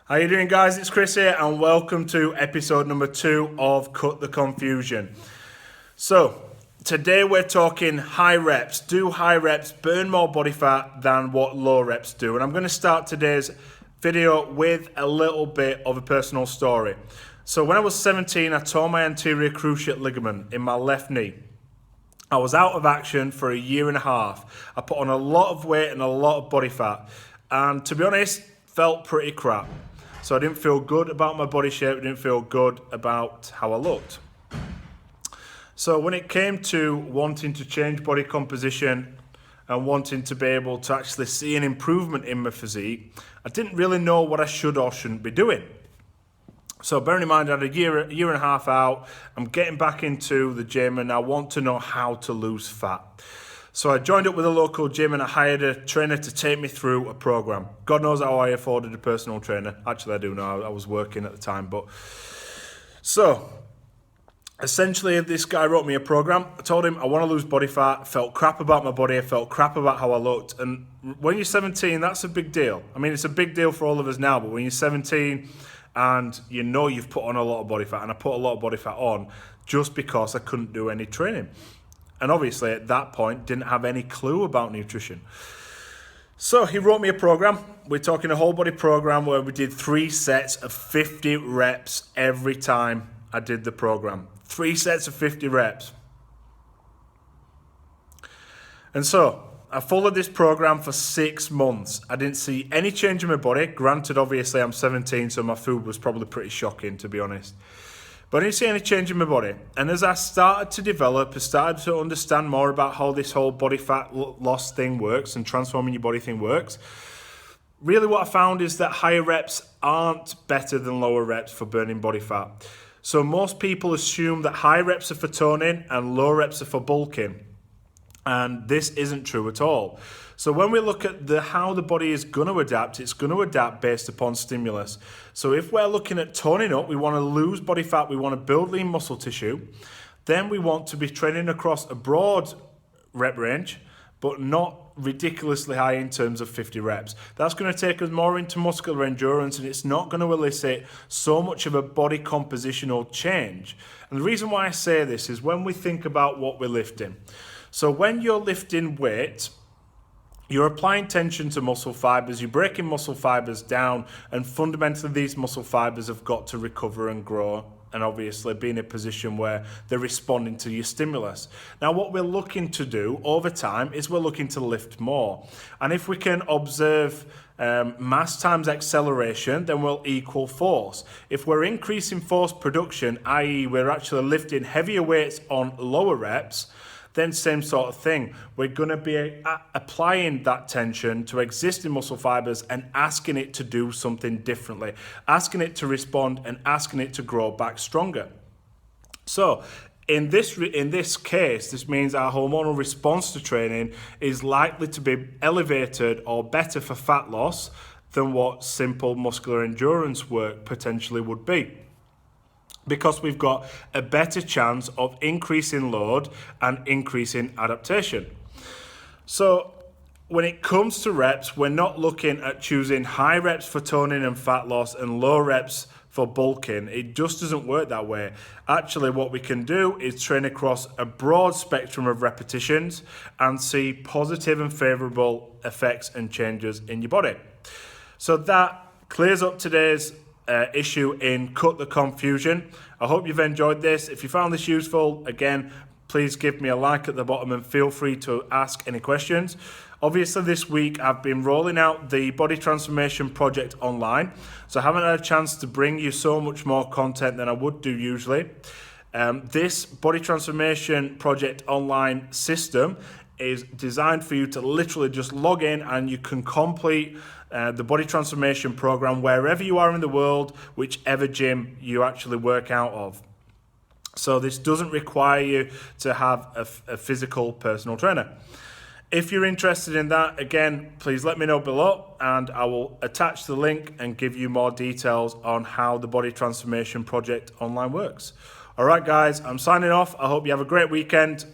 How you doing, guys? It's Chris here, and welcome to episode number 2 of Cut the Confusion. So, today we're talking high reps. Do high reps burn more body fat than what low reps do? And I'm going to start today's video with a little bit of a personal story. So, when I was 17, I tore my anterior cruciate ligament in my left knee. I was out of action for a year and a half. I put on a lot of weight and a lot of body fat, and to be honest, felt pretty crap. So I didn't feel good about my body shape, I didn't feel good about how I looked. So when it came to wanting to change body composition and wanting to be able to actually see an improvement in my physique, I didn't really know what I should or shouldn't be doing. So bearing in mind I had a year and a half out, I'm getting back into the gym and I want to know how to lose fat. So I joined up with a local gym and I hired a trainer to take me through a program. God knows how I afforded a personal trainer. Actually, I do know. I was working at the time. So essentially, this guy wrote me a program. I told him I want to lose body fat. Felt crap about my body. I felt crap about how I looked. And when you're 17, that's a big deal. I mean, it's a big deal for all of us now. But when you're 17 and you know you've put on a lot of body fat, and I put a lot of body fat on just because I couldn't do any training. And obviously, at that point, didn't have any clue about nutrition. So he wrote me a program. We're talking a whole body program where we did 3 sets of 50 reps every time I did the program. 3 sets of 50 reps. And so I followed this program for 6 months. I didn't see any change in my body. Granted, obviously, I'm 17, so my food was probably pretty shocking, to be honest. But I didn't see any change in my body. And as I started to develop, I started to understand more about how this whole body fat loss thing works and transforming your body thing works. Really what I found is that higher reps aren't better than lower reps for burning body fat. So most people assume that high reps are for toning and low reps are for bulking. And this isn't true at all. So when we look at how the body is going to adapt, it's going to adapt based upon stimulus. So if we're looking at toning up, we want to lose body fat, we want to build lean muscle tissue, then we want to be training across a broad rep range, but not ridiculously high in terms of 50 reps. That's going to take us more into muscular endurance, and it's not going to elicit so much of a body compositional change. And the reason why I say this is when we think about what we're lifting. So when you're lifting weight, you're applying tension to muscle fibers, you're breaking muscle fibers down, and fundamentally these muscle fibers have got to recover and grow and obviously be in a position where they're responding to your stimulus. Now what we're looking to do over time is we're looking to lift more. And if we can observe mass times acceleration, then we'll equal force. If we're increasing force production, i.e. we're actually lifting heavier weights on lower reps, then same sort of thing. We're going to be applying that tension to existing muscle fibers and asking it to do something differently, asking it to respond and asking it to grow back stronger. So in this case, this means our hormonal response to training is likely to be elevated or better for fat loss than what simple muscular endurance work potentially would be, because we've got a better chance of increasing load and increasing adaptation. So when it comes to reps, we're not looking at choosing high reps for toning and fat loss and low reps for bulking. It just doesn't work that way. Actually, what we can do is train across a broad spectrum of repetitions and see positive and favorable effects and changes in your body. So that clears up today's issue in Cut the Confusion. I hope you've enjoyed this. If you found this useful, again, please give me a like at the bottom and feel free to ask any questions. Obviously this week I've been rolling out the Body Transformation Project online, so I haven't had a chance to bring you so much more content than I would do usually. This Body Transformation Project online system is designed for you to literally just log in and you can complete the body transformation program wherever you are in the world, whichever gym you actually work out of. So this doesn't require you to have a physical personal trainer. If you're interested in that, again, please let me know below and I will attach the link and give you more details on how the Body Transformation Project online works. All right, guys, I'm signing off. I hope you have a great weekend.